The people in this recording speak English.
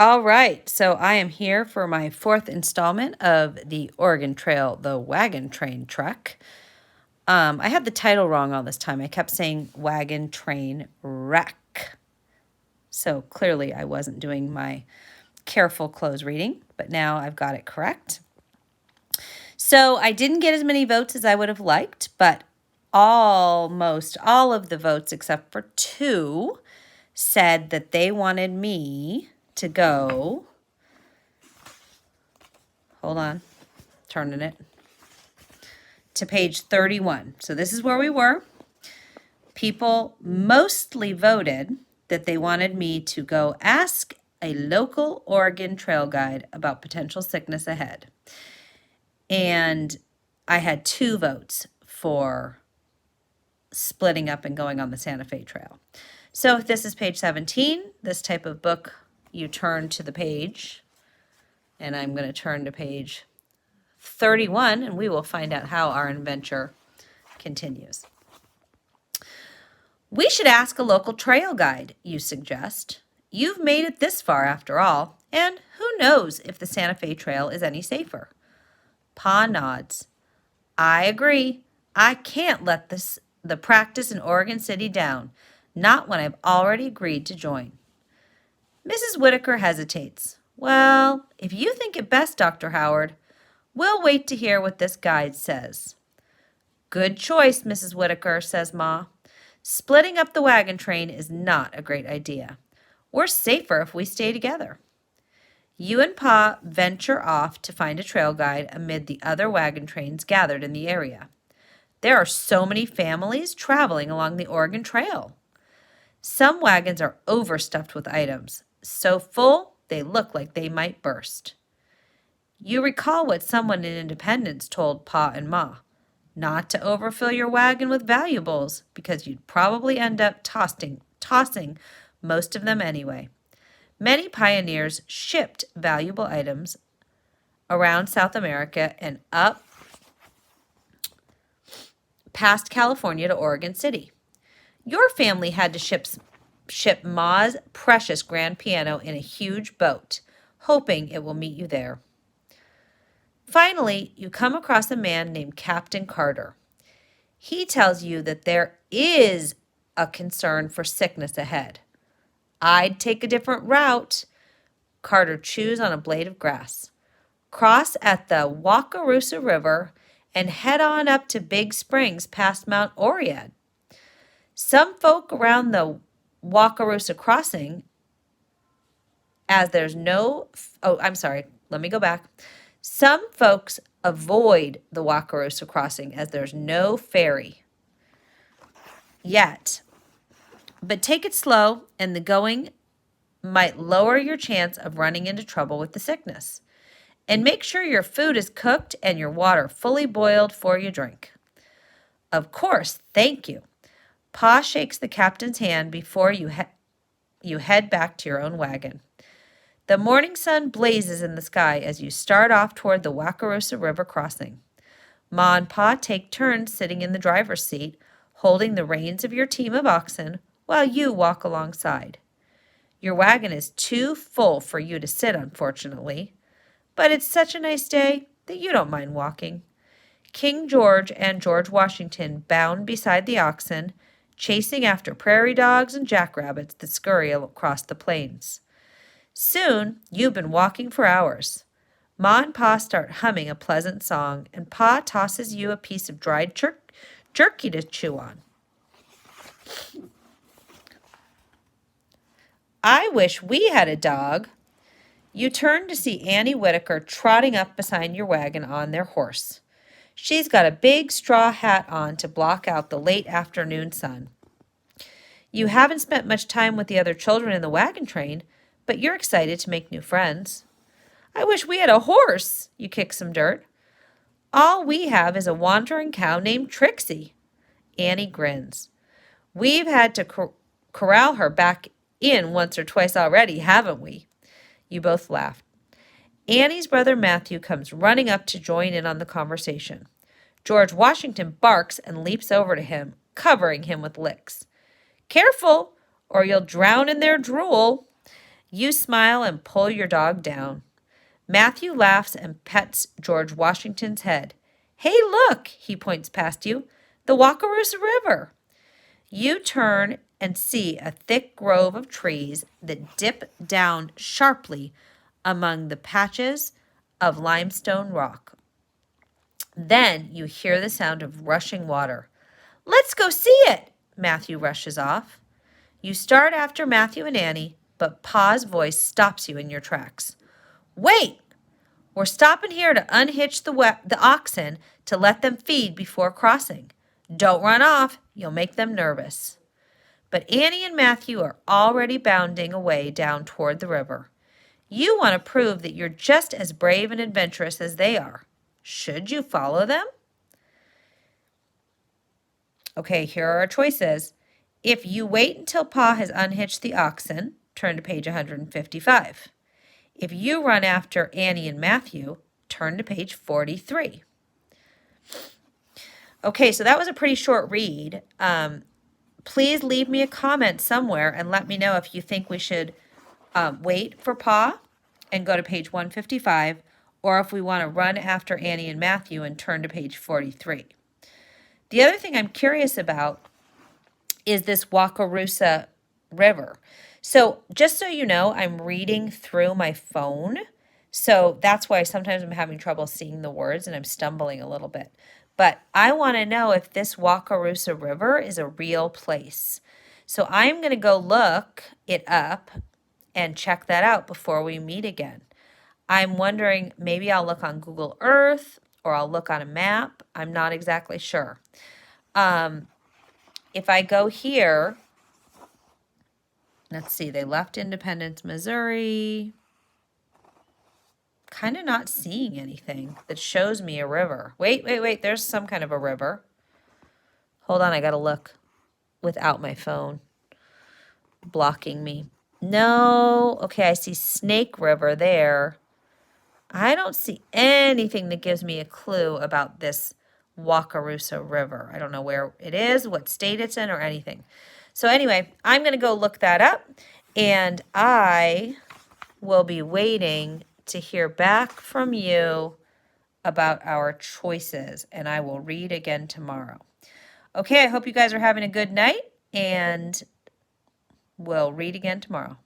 All right, so I am here for my fourth installment of the Oregon Trail, the Wagon Train Trek. I had the title wrong all this time. I kept saying Wagon Train Wreck. So clearly I wasn't doing my careful close reading, but now I've got it correct. So I didn't get as many votes as I would have liked, but almost all of the votes except for two said that they wanted me to go. Hold on, turning it to page 31. So this is where we were. People mostly voted that they wanted me to go ask a local Oregon trail guide about potential sickness ahead. And I had 2 votes for splitting up and going on the Santa Fe Trail. So if this is page 17, this type of book, you turn to the page, and I'm going to turn to page 31, and we will find out how our adventure continues. We should ask a local trail guide, you suggest. You've made it this far after all, and who knows if the Santa Fe Trail is any safer. Pa nods. I agree. I can't let the practice in Oregon City down, not when I've already agreed to join. Mrs. Whitaker hesitates. Well, if you think it best, Dr. Howard, we'll wait to hear what this guide says. Good choice, Mrs. Whitaker, says Ma. Splitting up the wagon train is not a great idea. We're safer if we stay together. You and Pa venture off to find a trail guide amid the other wagon trains gathered in the area. There are so many families traveling along the Oregon Trail. Some wagons are overstuffed with items, so full they look like they might burst. You recall what someone in Independence told Pa and Ma, not to overfill your wagon with valuables because you'd probably end up tossing most of them anyway. Many pioneers shipped valuable items around South America and up past California to Oregon City. Your family had to ship Ma's precious grand piano in a huge boat, hoping it will meet you there. Finally, you come across a man named Captain Carter. He tells you that there is a concern for sickness ahead. I'd take a different route. Carter chews on a blade of grass. Cross at the Wakarusa River and head on up to Big Springs past Mount Oread. Some folk around the Wakarusa crossing, Some folks avoid the Wakarusa crossing as there's no ferry yet. But take it slow, and the going might lower your chance of running into trouble with the sickness. And make sure your food is cooked and your water fully boiled for you drink. Of course, thank you. Pa shakes the captain's hand before you head back to your own wagon. The morning sun blazes in the sky as you start off toward the Wakarusa River crossing. Ma and Pa take turns sitting in the driver's seat, holding the reins of your team of oxen while you walk alongside. Your wagon is too full for you to sit, unfortunately, but it's such a nice day that you don't mind walking. King George and George Washington bound beside the oxen, chasing after prairie dogs and jackrabbits that scurry across the plains. Soon, you've been walking for hours. Ma and Pa start humming a pleasant song, and Pa tosses you a piece of dried jerky to chew on. I wish we had a dog. You turn to see Annie Whitaker trotting up beside your wagon on their horse. She's got a big straw hat on to block out the late afternoon sun. You haven't spent much time with the other children in the wagon train, but you're excited to make new friends. I wish we had a horse, you kick some dirt. All we have is a wandering cow named Trixie. Annie grins. We've had to corral her back in once or twice already, haven't we? You both laugh. Annie's brother Matthew comes running up to join in on the conversation. George Washington barks and leaps over to him, covering him with licks. Careful, or you'll drown in their drool. You smile and pull your dog down. Matthew laughs and pets George Washington's head. Hey, look, he points past you, the Wakarusa River. You turn and see a thick grove of trees that dip down sharply among the patches of limestone rock. Then you hear the sound of rushing water. Let's go see it! Matthew rushes off. You start after Matthew and Annie, but Pa's voice stops you in your tracks. Wait! We're stopping here to unhitch the oxen to let them feed before crossing. Don't run off. You'll make them nervous. But Annie and Matthew are already bounding away down toward the river. You want to prove that you're just as brave and adventurous as they are. Should you follow them? Okay, here are our choices. If you wait until Pa has unhitched the oxen, turn to page 155. If you run after Annie and Matthew, turn to page 43. Okay, so that was a pretty short read. Please leave me a comment somewhere and let me know if you think we should wait for Pa and go to page 155, or if we want to run after Annie and Matthew and turn to page 43. The other thing I'm curious about is this Wakarusa River. So just so you know, I'm reading through my phone. So that's why sometimes I'm having trouble seeing the words and I'm stumbling a little bit. But I want to know if this Wakarusa River is a real place. So I'm going to go look it up and check that out before we meet again. I'm wondering, maybe I'll look on Google Earth or I'll look on a map. I'm not exactly sure. If I go here, let's see, they left Independence, Missouri. Kind of not seeing anything that shows me a river. Wait, there's some kind of a river. Hold on, I gotta look without my phone blocking me. No, okay, I see Snake River there. I don't see anything that gives me a clue about this Wakarusa River. I don't know where it is, what state it's in, or anything. So anyway, I'm going to go look that up, and I will be waiting to hear back from you about our choices, and I will read again tomorrow. Okay, I hope you guys are having a good night, and we'll read again tomorrow.